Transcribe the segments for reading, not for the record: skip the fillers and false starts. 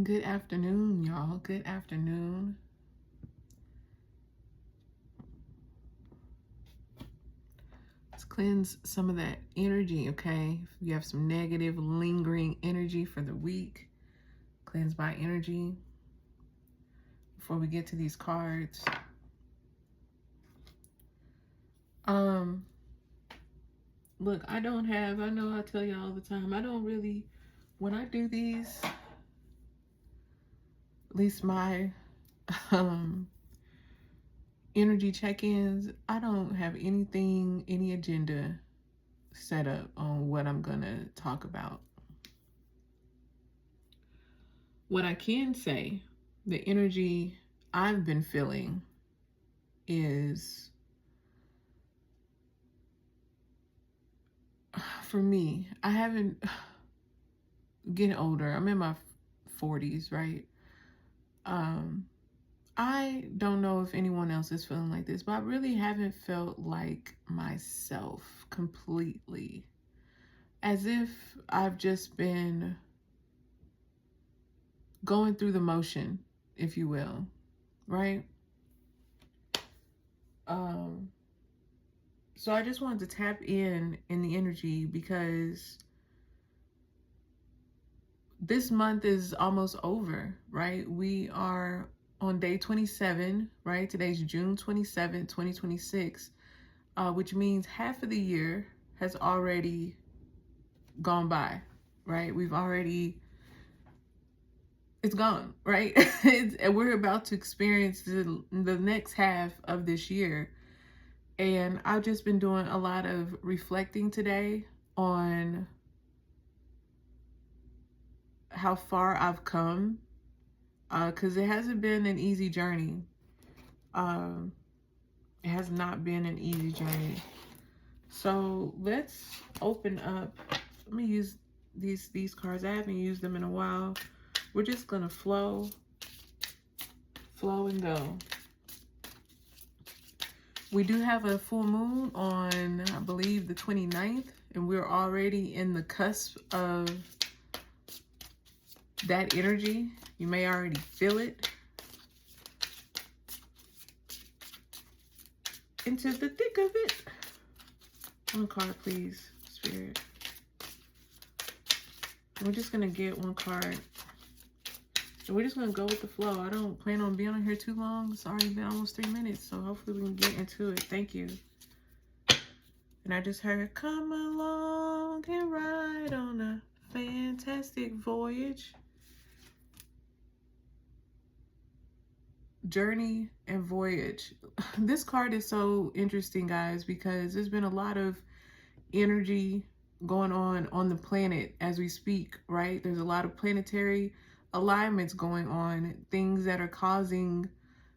Good afternoon, y'all. Good afternoon. Let's cleanse some of that energy, okay? If you have some negative, lingering energy for the week, cleanse my energy before we get to these cards. Look, I know I tell you all the time, I don't really, when I do these, at least my, energy check-ins, I don't have any agenda set up on what I'm gonna talk about. What I can say, the energy I've been feeling is, for me, I haven't, getting older, I'm in my 40s, right? I don't know if anyone else is feeling like this, but I really haven't felt like myself completely. As if I've just been going through the motion, if you will, right? So I just wanted to tap in the energy because this month is almost over, right? We are on day 27, right? Today's June 27, 2026, which means half of the year has already gone by, right? It's gone, right? And we're about to experience the next half of this year. And I've just been doing a lot of reflecting today on how far I've come, because it hasn't been an easy journey. It has not been an easy journey. So let's open up. Let me use these cards. I haven't used them in a while. We're just gonna flow and go. We do have a full moon on, I believe, the 29th, and we're already in the cusp of that energy. You may already feel it. Into the thick of it. One card, please, Spirit. We're just going to get one card. And we're just going to go with the flow. I don't plan on being on here too long. It's already been almost 3 minutes, so hopefully we can get into it. Thank you. And I just heard, come along and ride on a fantastic voyage. Journey and voyage. This card is so interesting, guys, because there's been a lot of energy going on the planet as we speak, right? There's a lot of planetary alignments going on, things that are causing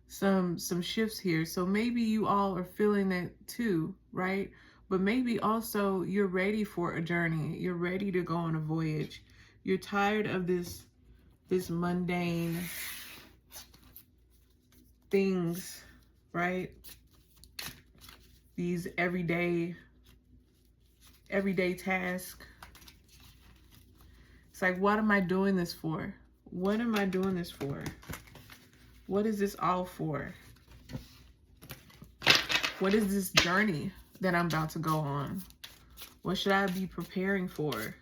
some shifts here. So maybe you all are feeling that too, right? But maybe also you're ready for a journey. You're ready to go on a voyage. You're tired of this mundane things, right? These everyday tasks. It's like, what am I doing this for? What am I doing this for? What is this all for? What is this journey that I'm about to go on? What should I be preparing for?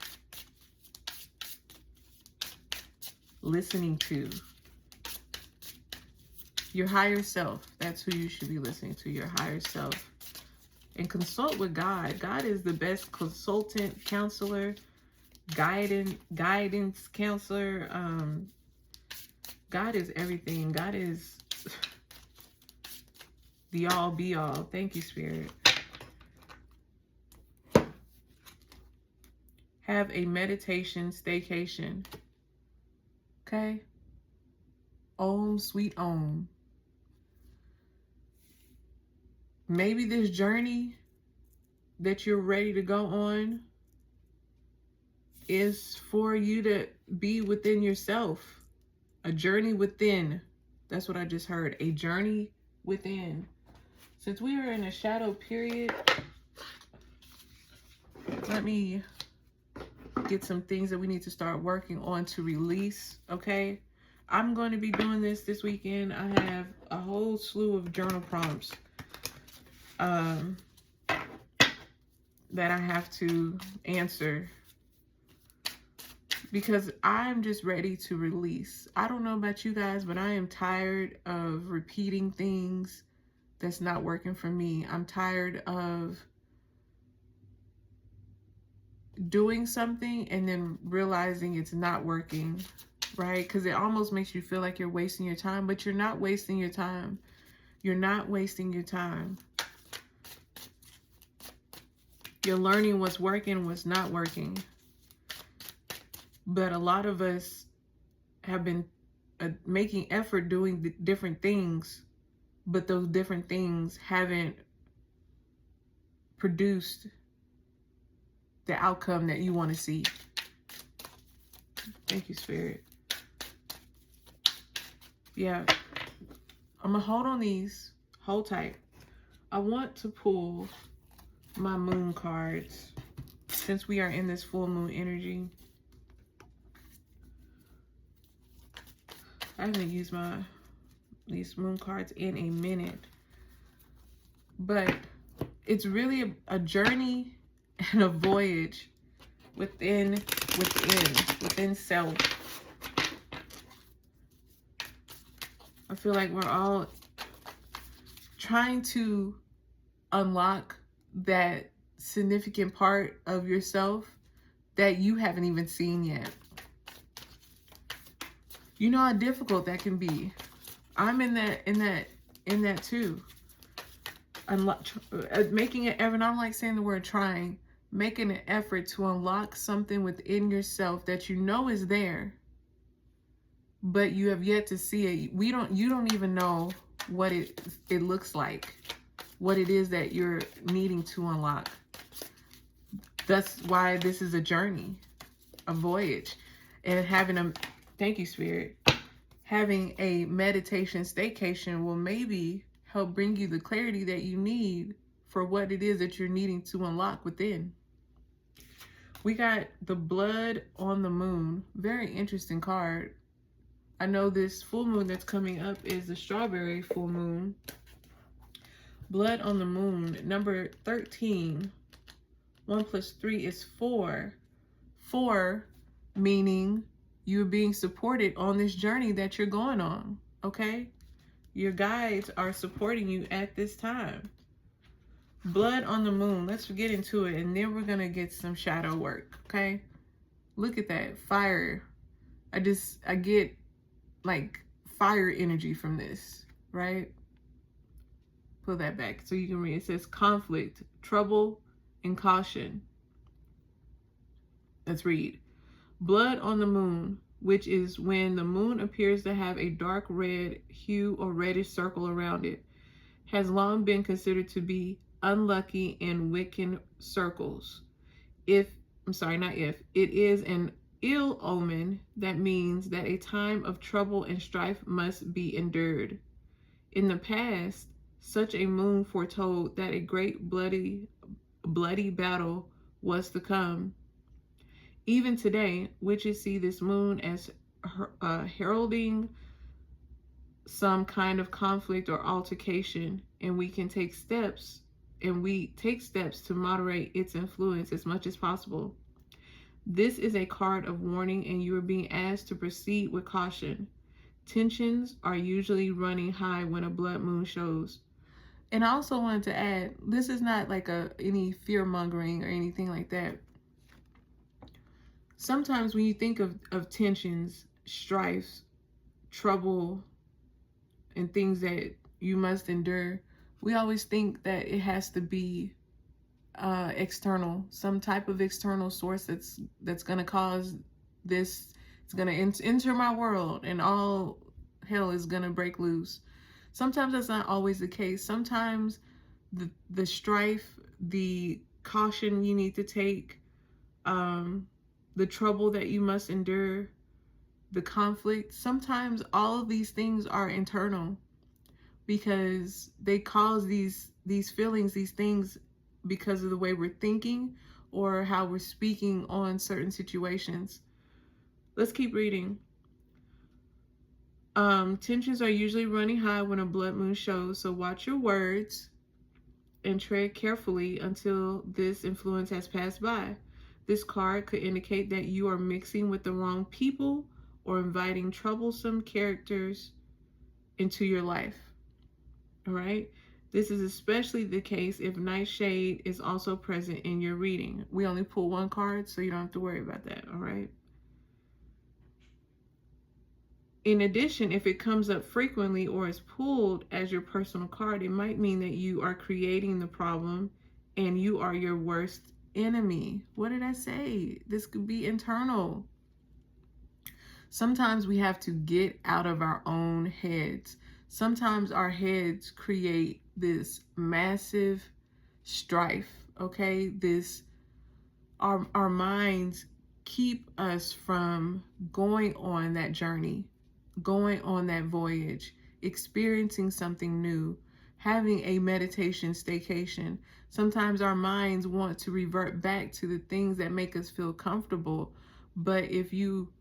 Listening to your higher self. That's who you should be listening to, your higher self. And consult with God. God is the best consultant, counselor, guidance counselor. God is everything. God is the all be all. Thank you, Spirit. Have a meditation staycation. Okay? Om, sweet Om. Maybe this journey that you're ready to go on is for you to be within yourself. A journey within. That's what I just heard. A journey within. Since we are in a shadow period, let me get some things that we need to start working on to release, okay? I'm going to be doing this weekend. I have a whole slew of journal prompts that I have to answer because I'm just ready to release. I don't know about you guys, but I am tired of repeating things that's not working for me. I'm tired of doing something and then realizing it's not working, right? Because it almost makes you feel like you're wasting your time, but you're not wasting your time. You're not wasting your time. You're learning what's working, what's not working. But a lot of us have been making effort doing different things, but those different things haven't produced the outcome that you want to see. Thank you, Spirit. Yeah, I'm gonna hold on these. Hold tight. I want to pull my moon cards since we are in this full moon energy. I haven't used these moon cards in a minute, but it's really a journey and a voyage within self. I feel like we're all trying to unlock that significant part of yourself that you haven't even seen yet. You know how difficult that can be. I'm in that too. Making an effort, I don't like saying the word trying, making an effort to unlock something within yourself that you know is there, but you have yet to see it. You don't even know what it looks like, what it is that you're needing to unlock. That's why this is a journey, a voyage, and thank you, Spirit. Having a meditation staycation will maybe help bring you the clarity that you need for what it is that you're needing to unlock within. We got the Blood on the Moon. Very interesting card. I know this full moon that's coming up is the strawberry full moon. Blood on the Moon, number 13. 1 plus 3 is 4. 4 meaning you're being supported on this journey that you're going on, okay? Your guides are supporting you at this time. Blood on the Moon. Let's get into it, and then we're going to get some shadow work, okay? Look at that. Fire. I get like fire energy from this, right? Pull that back so you can read. It says conflict, trouble, and caution. Let's read. Blood on the Moon, which is when the moon appears to have a dark red hue or reddish circle around it, has long been considered to be unlucky in Wiccan circles. It is an ill omen that means that a time of trouble and strife must be endured. In the past, such a moon foretold that a great bloody battle was to come. Even today, witches see this moon as heralding some kind of conflict or altercation, and we take steps to moderate its influence as much as possible. This is a card of warning, and you are being asked to proceed with caution. Tensions are usually running high when a blood moon shows. And I also wanted to add, this is not like any fear-mongering or anything like that. Sometimes when you think of tensions, strife, trouble, and things that you must endure, we always think that it has to be external, some type of external source that's going to cause this. It's going to enter my world and all hell is going to break loose. Sometimes that's not always the case. Sometimes the strife, the caution you need to take, the trouble that you must endure, the conflict, sometimes all of these things are internal because they cause these feelings, these things, because of the way we're thinking or how we're speaking on certain situations. Let's keep reading. Tensions are usually running high when a blood moon shows, so watch your words and tread carefully until this influence has passed by. This card could indicate that you are mixing with the wrong people or inviting troublesome characters into your life. All right. This is especially the case if Nightshade is also present in your reading. We only pull one card, so you don't have to worry about that. All right. In addition, if it comes up frequently or is pulled as your personal card, it might mean that you are creating the problem and you are your worst enemy. What did I say? This could be internal. Sometimes we have to get out of our own heads. Sometimes our heads create this massive strife, okay? Our minds keep us from going on that journey, going on that voyage, experiencing something new, having a meditation staycation. Sometimes our minds want to revert back to the things that make us feel comfortable, but if you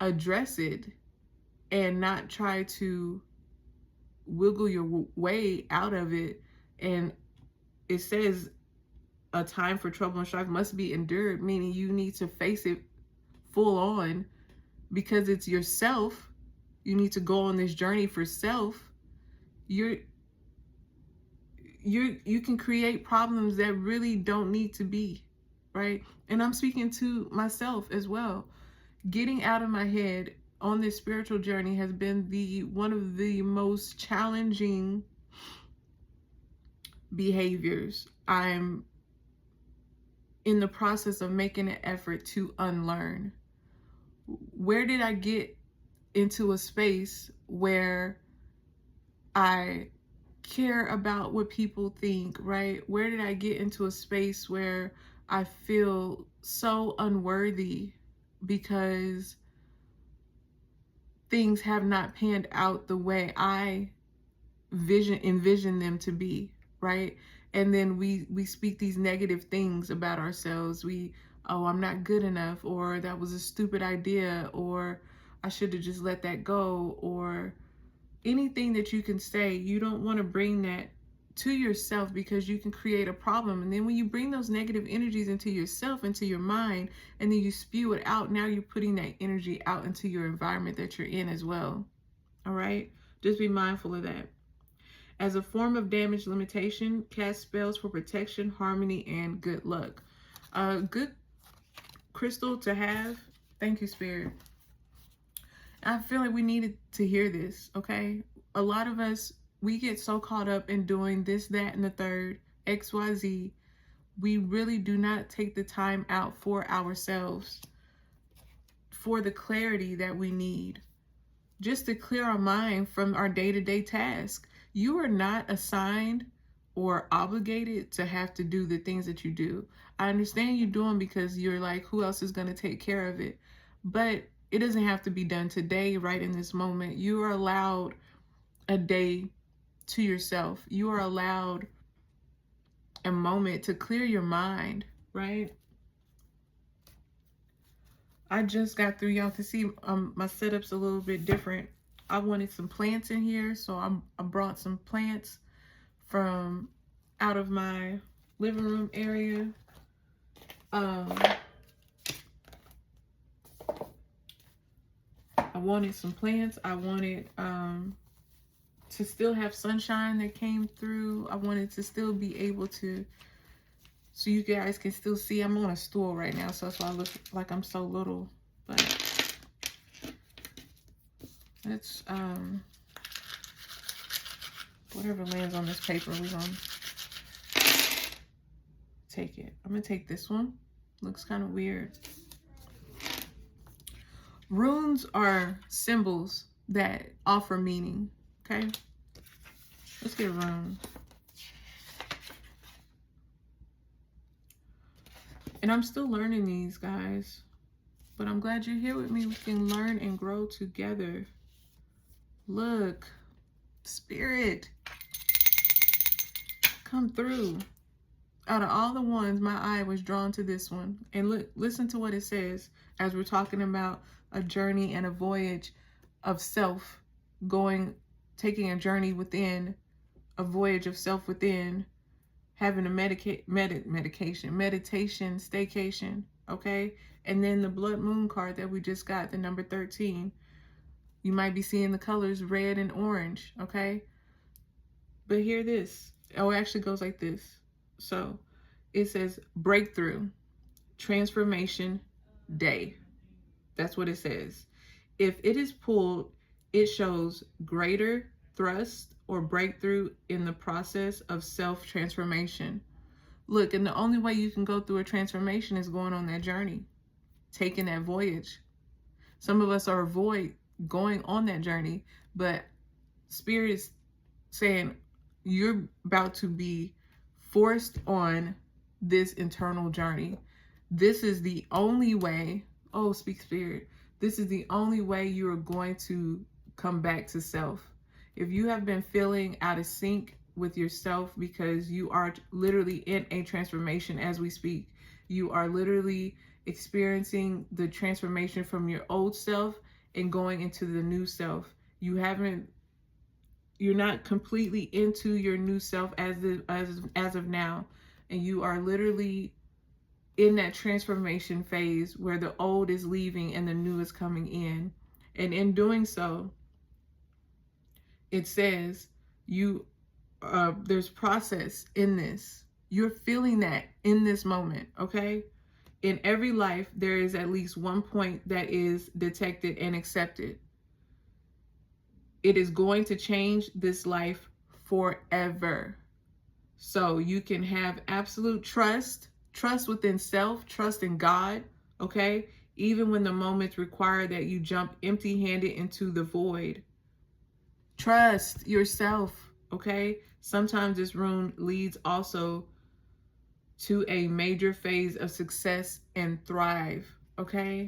address it and not try to wiggle your way out of it, and it says a time for trouble and strife must be endured, meaning you need to face it full on because it's yourself. You need to go on this journey for self. You can create problems that really don't need to be, right? And I'm speaking to myself as well. Getting out of my head on this spiritual journey has been one of the most challenging behaviors. I'm in the process of making an effort to unlearn. Where did I get into a space where I care about what people think, right? Where did I get into a space where I feel so unworthy because things have not panned out the way I envision them to be, right? And then we speak these negative things about ourselves. Oh, I'm not good enough, or that was a stupid idea, or I should have just let that go, or anything that you can say. You don't want to bring that to yourself because you can create a problem. And then when you bring those negative energies into yourself, into your mind, and then you spew it out, now you're putting that energy out into your environment that you're in as well. All right? Just be mindful of that. As a form of damage limitation, cast spells for protection, harmony, and good luck. Good crystal to have. Thank you, Spirit. I feel like we needed to hear this, okay? A lot of us, we get so caught up in doing this, that, and the third, XYZ. We really do not take the time out for ourselves, for the clarity that we need, just to clear our mind from our day-to-day task. You are not assigned or obligated to have to do the things that you do. I understand you do them because you're like, who else is going to take care of it? But it doesn't have to be done today, right in this moment. You are allowed a day to yourself. You are allowed a moment to clear your mind, right? I just got through, y'all can see my setup's a little bit different. I wanted some plants in here, so I brought some plants from out of my living room area. I wanted some plants. I wanted to still have sunshine that came through. I wanted to still be able to, so you guys can still see. I'm on a stool right now, so that's why I look like I'm so little. But let's, whatever lands on this paper, we're gonna take it. I'm gonna take this one. Looks kind of weird. Runes are symbols that offer meaning, okay? Let's get a rune. And I'm still learning these, guys. But I'm glad you're here with me. We can learn and grow together. Look, Spirit, come through. Out of all the ones, my eye was drawn to this one. And look, listen to what it says as we're talking about a journey and a voyage of self. taking a journey within, a voyage of self within, having a meditation, staycation, okay? And then the blood moon card that we just got, the number 13. You might be seeing the colors red and orange, okay? But hear this. Oh, it actually goes like this. So it says breakthrough, transformation, day. That's what it says. If it is pulled, it shows greater thrust or breakthrough in the process of self-transformation. Look, and the only way you can go through a transformation is going on that journey, taking that voyage. Some of us are avoid going on that journey, but Spirit is saying you're about to be forced on this internal journey. This is the only way. Oh, speak Spirit. This is the only way you are going to come back to self. If you have been feeling out of sync with yourself because you are literally in a transformation as we speak, you are literally experiencing the transformation from your old self and going into the new self. You're not completely into your new self as of now, and you are literally in that transformation phase where the old is leaving and the new is coming in. And in doing so, it says there's process in this. You're feeling that in this moment, okay? In every life, there is at least one point that is detected and accepted. It is going to change this life forever. So you can have absolute trust within self, trust in God, okay? Even when the moments require that you jump empty-handed into the void. Trust yourself, okay? Sometimes this rune leads also to a major phase of success and thrive, okay?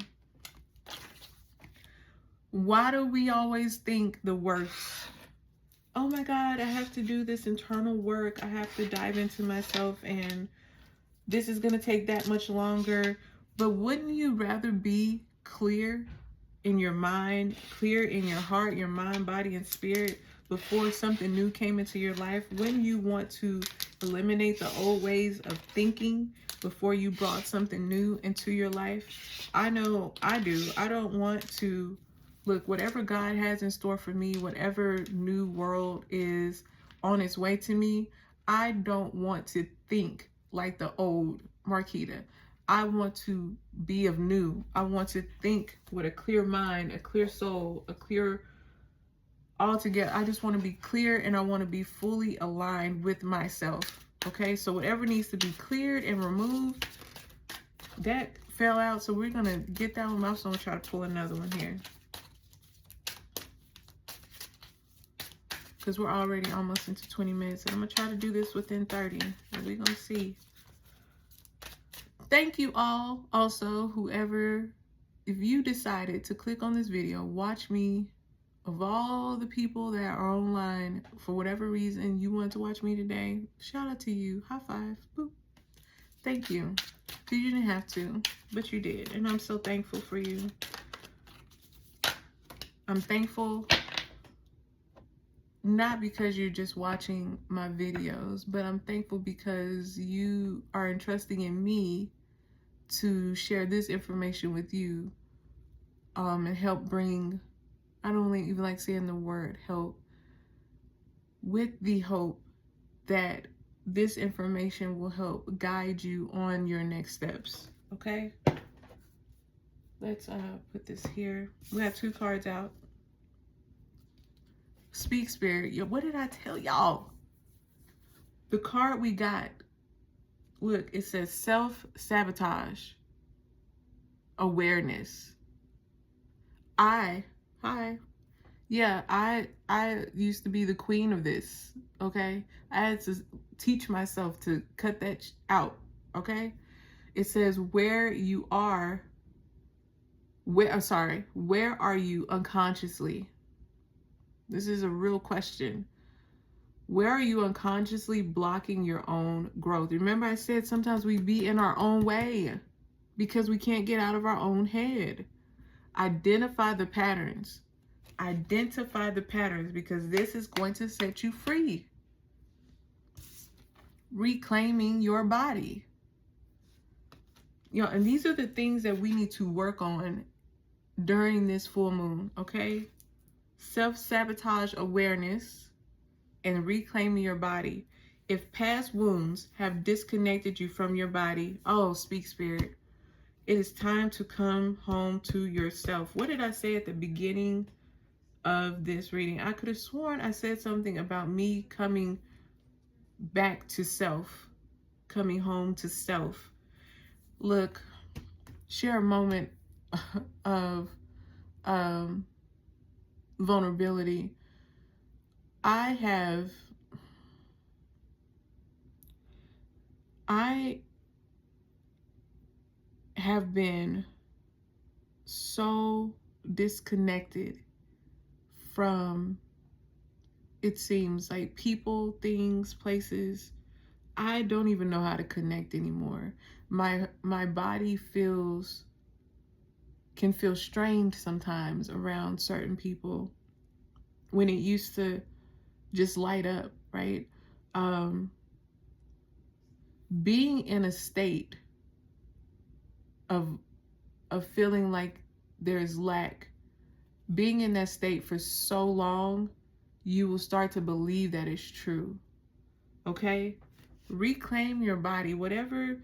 Why do we always think the worst? Oh my God, I have to do this internal work. I have to dive into myself and this is going to take that much longer. But wouldn't you rather be clear in your mind, clear in your heart, your mind, body, and spirit before something new came into your life? Wouldn't you want to eliminate the old ways of thinking before you brought something new into your life? I know I do. I don't want to, look, whatever God has in store for me, whatever new world is on its way to me, I don't want to think like the old Marquita. I want to be of new. I want to think with a clear mind, a clear soul, a clear altogether. I just want to be clear and I want to be fully aligned with myself. Okay, so whatever needs to be cleared and removed, that fell out. So we're going to get that one. I'm also going to try to pull another one here, because we're already almost into 20 minutes. And I'm going to try to do this within 30. And we're going to see. Thank you all. Also, whoever, if you decided to click on this video, watch me, of all the people that are online, for whatever reason you wanted to watch me today, shout out to you. High five. Boop. Thank you. Because you didn't have to, but you did. And I'm so thankful for you. I'm thankful not because you're just watching my videos, but I'm thankful because you are entrusting in me to share this information with you, and help bring, I don't even like saying the word help, with the hope that this information will help guide you on your next steps. Okay, let's put this here. We have 2 cards out. Speak Spirit. What did I tell y'all? The card we got, look, it says self-sabotage, awareness. I used to be the queen of this, okay? I had to teach myself to cut that out, okay? It says where are you unconsciously? This is a real question. Where are you unconsciously blocking your own growth? Remember I said sometimes we be in our own way because we can't get out of our own head. Identify the patterns. Identify the patterns, because this is going to set you free. Reclaiming your body. And these are the things that we need to work on during this full moon, okay? Self-sabotage awareness and reclaiming your body. If past wounds have disconnected you from your body, oh, speak spirit, it is time to come home to yourself. What did I say at the beginning of this reading? I could have sworn I said something about me coming back to self, coming home to self. Look, share a moment of vulnerability. I have been so disconnected from, it seems like, people, things, places. I don't even know how to connect anymore. My body can feel strained sometimes around certain people when it used to just light up, right? Being in a state of feeling like there's lack, being in that state for so long, you will start to believe that it's true. Okay? Reclaim your body. Whatever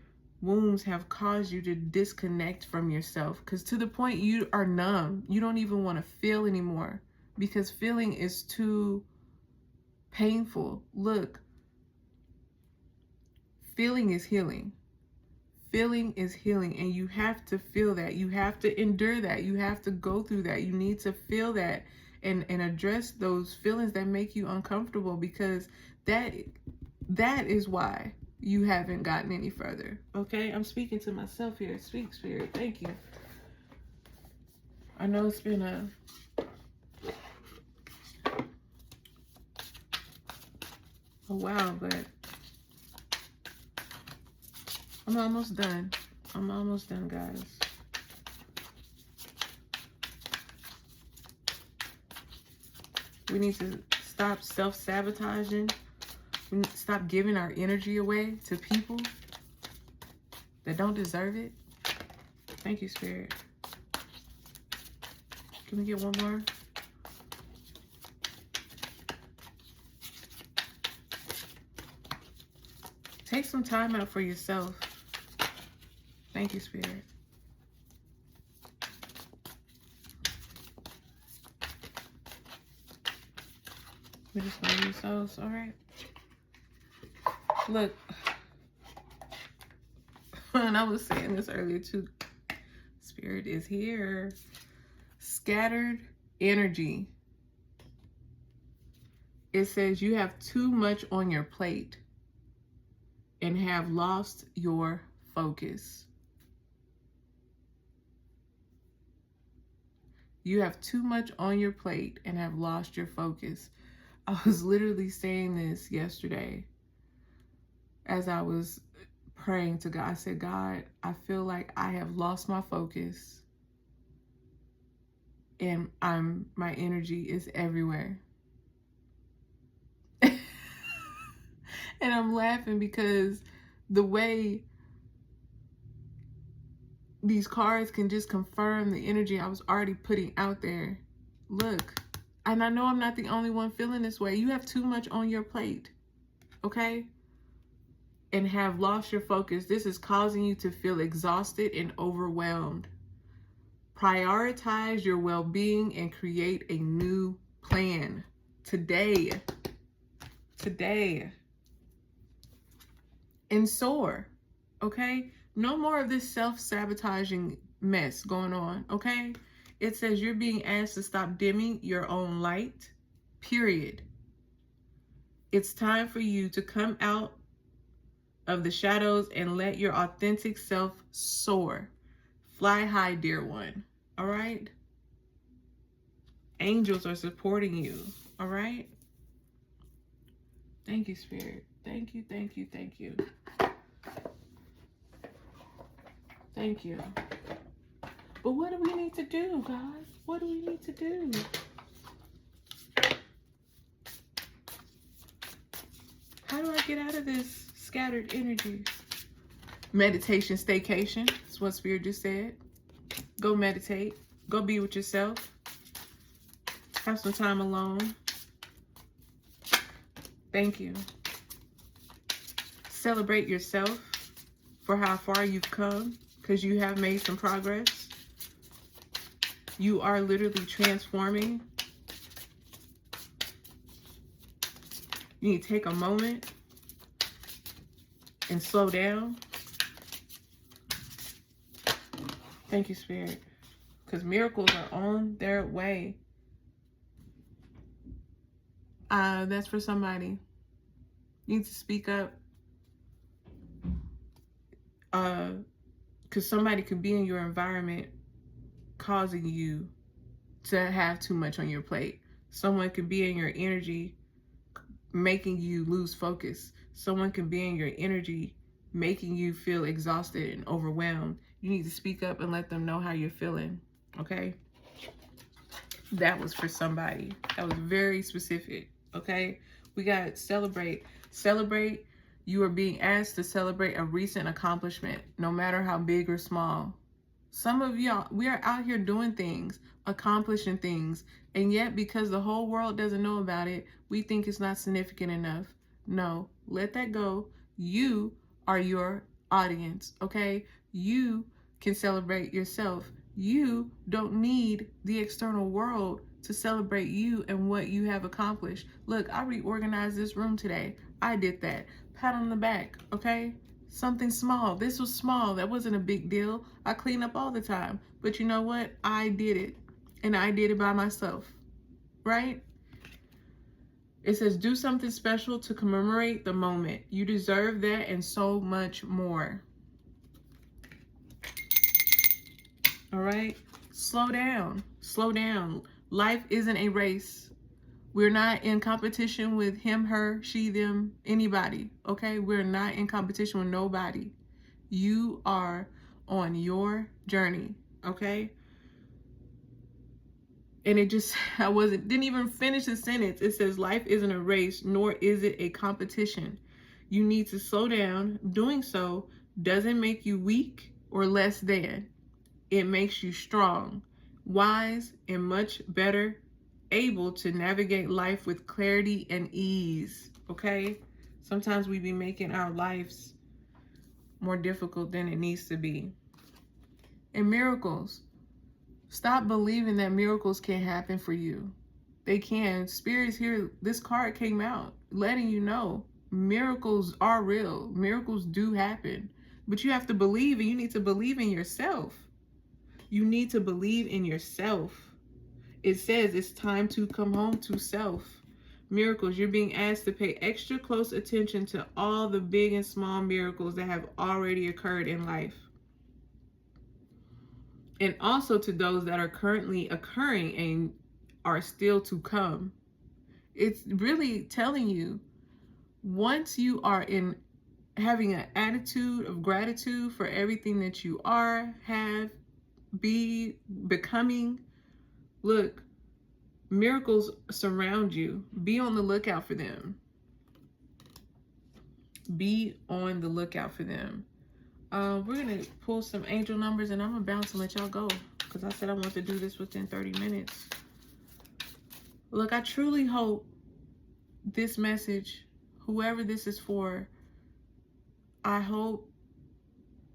wounds have caused you to disconnect from yourself, because to the point you are numb, you don't even want to feel anymore because feeling is too painful. Look, feeling is healing. Feeling is healing, and you have to feel that. You have to endure that. You have to go through that. You need to feel that and address those feelings that make you uncomfortable, because that is why you haven't gotten any further. Okay? I'm speaking to myself here. Speak, spirit. Thank you. I know it's been a while, but I'm almost done. I'm almost done, guys. We need to stop self-sabotaging. We need to stop giving our energy away to people that don't deserve it. Thank you, Spirit. Can we get one more? Take some time out for yourself. Thank you, Spirit. We're just gonna use those, all right? Look, and I was saying this earlier too, Spirit is here. Scattered energy. It says you have too much on your plate and have lost your focus. You have too much on your plate and have lost your focus. I was literally saying this yesterday as I was praying to God. I said, God, I feel like I have lost my focus and my energy is everywhere. And I'm laughing because the way these cards can just confirm the energy I was already putting out there. Look, and I know I'm not the only one feeling this way. You have too much on your plate, okay? And have lost your focus. This is causing you to feel exhausted and overwhelmed. Prioritize your well-being and create a new plan today. Today. And soar, okay? No more of this self-sabotaging mess going on, okay? It says you're being asked to stop dimming your own light, period. It's time for you to come out of the shadows and let your authentic self soar. Fly high, dear one, all right? Angels are supporting you, all right? Thank you, Spirit. Thank you, thank you, thank you. Thank you. But what do we need to do, guys? What do we need to do? to get out of this scattered energy. Meditation staycation. That's what Spirit just said. Go meditate. Go be with yourself. Have some time alone. Thank you. Celebrate yourself for how far you've come, because you have made some progress. You are literally transforming. You need to take a moment and slow down. Thank you, Spirit, because miracles are on their way. That's for somebody. You need to speak up. Because somebody could be in your environment causing you to have too much on your plate. Someone could be in your energy making you lose focus. Someone could be in your energy making you feel exhausted and overwhelmed. You need to speak up and let them know how you're feeling, okay? That was for somebody. That was very specific, okay? We got celebrate. Celebrate. You are being asked to celebrate a recent accomplishment, no matter how big or small. Some of y'all, we are out here doing things, accomplishing things, and yet because the whole world doesn't know about it, we think it's not significant enough. No, let that go. You are your audience, okay? You can celebrate yourself. You don't need the external world to celebrate you and what you have accomplished. Look, I reorganized this room today. I did that. Pat on the back, okay? Something small. This was small. That wasn't a big deal. I clean up all the time. But you know what? I did it. And I did it by myself, right? It says, do something special to commemorate the moment. You deserve that and so much more. All right? Slow down. Slow down. Life isn't a race. We're not in competition with him, her, she, them, anybody, okay? We're not in competition with nobody. You are on your journey, okay? And it just, didn't even finish the sentence. It says, life isn't a race, nor is it a competition. You need to slow down. Doing so doesn't make you weak or less than. It makes you strong, wise, and much better able to navigate life with clarity and ease, okay? Sometimes we be making our lives more difficult than it needs to be. And miracles. Stop believing that miracles can't happen for you. They can. Spirits here, this card came out letting you know miracles are real. Miracles do happen. But you have to believe, and you need to believe in yourself. You need to believe in yourself. It says it's time to come home to self. Miracles, you're being asked to pay extra close attention to all the big and small miracles that have already occurred in life. And also to those that are currently occurring and are still to come. It's really telling you, once you are in having an attitude of gratitude for everything that you are, have, be, becoming, look, miracles surround you. Be on the lookout for them. Be on the lookout for them. We're going to pull some angel numbers, and I'm going to bounce and let y'all go, because I said I want to do this within 30 minutes. Look, I truly hope this message, whoever this is for, I hope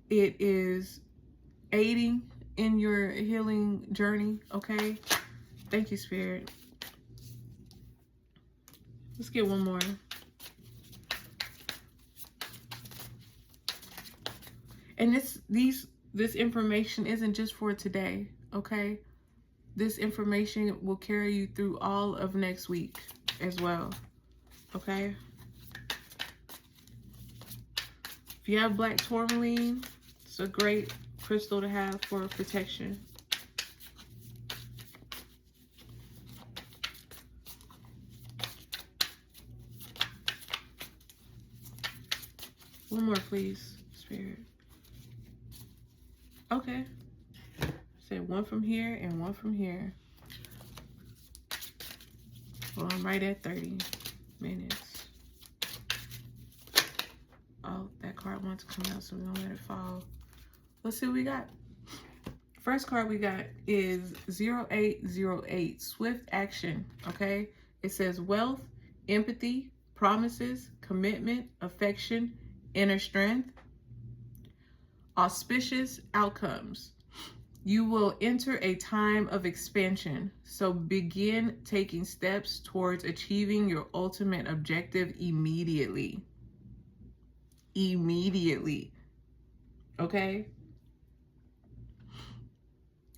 it is aiding in your healing journey, okay? Thank you, Spirit. Let's get one more. And this information isn't just for today, okay? This information will carry you through all of next week as well, okay? If you have black tourmaline, it's a great crystal to have for protection. One more, please, Spirit. Okay. Say one from here and one from here. Well, I'm right at 30 minutes. card wants to come out, so we're gonna let it fall. Let's see what we got. First card we got is 0808, Swift Action, okay? It says wealth, empathy, promises, commitment, affection, inner strength, auspicious outcomes. You will enter a time of expansion, so begin taking steps towards achieving your ultimate objective immediately. Immediately, okay?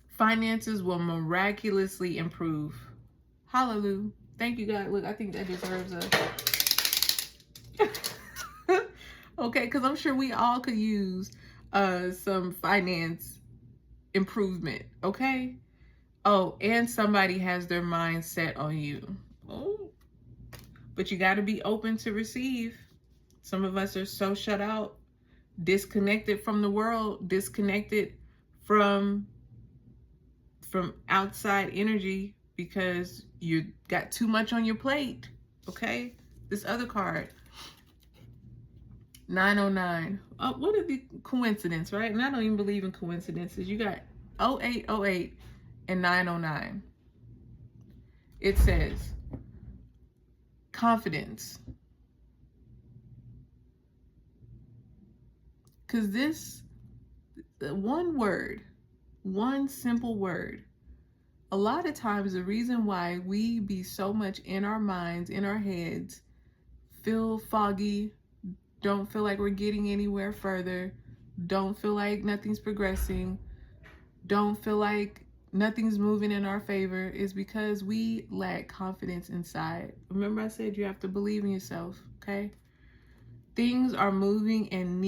Finances will miraculously improve. Hallelujah. Thank you, God. Look, I think that deserves a... Okay, because I'm sure we all could use some finance improvement, okay? Oh, and somebody has their mind set on you. Oh, but you got to be open to receive. Some of us are so shut out, disconnected from the world, disconnected from outside energy because you got too much on your plate, okay? This other card, 909. Oh, what is the coincidence, right? And I don't even believe in coincidences. You got 0808 and 909. It says confidence. Because this one word, one simple word, a lot of times the reason why we be so much in our minds, in our heads, feel foggy, don't feel like we're getting anywhere further, don't feel like nothing's progressing, don't feel like nothing's moving in our favor, is because we lack confidence inside. Remember I said you have to believe in yourself, okay? Things are moving and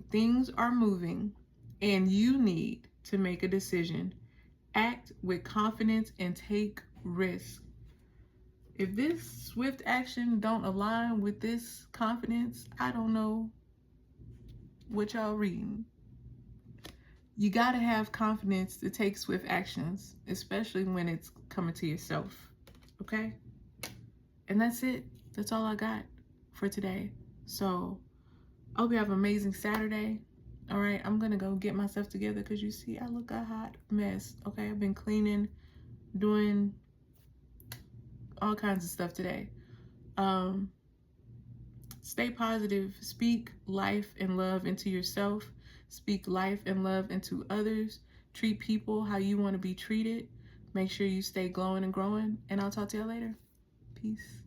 things are moving and you need to make a decision. Act with confidence and take risks. If this swift action don't align with this confidence, I don't know what y'all reading. You gotta have confidence to take swift actions, especially when it's coming to yourself, okay? And that's it. That's all I got for today. So I hope you have an amazing Saturday. All right, I'm gonna go get myself together because you see I look a hot mess, okay? I've been cleaning, doing all kinds of stuff today. Stay positive. Speak life and love into yourself. Speak life and love into others. Treat people how you want to be treated. Make sure you stay glowing and growing. And I'll talk to you later. Peace.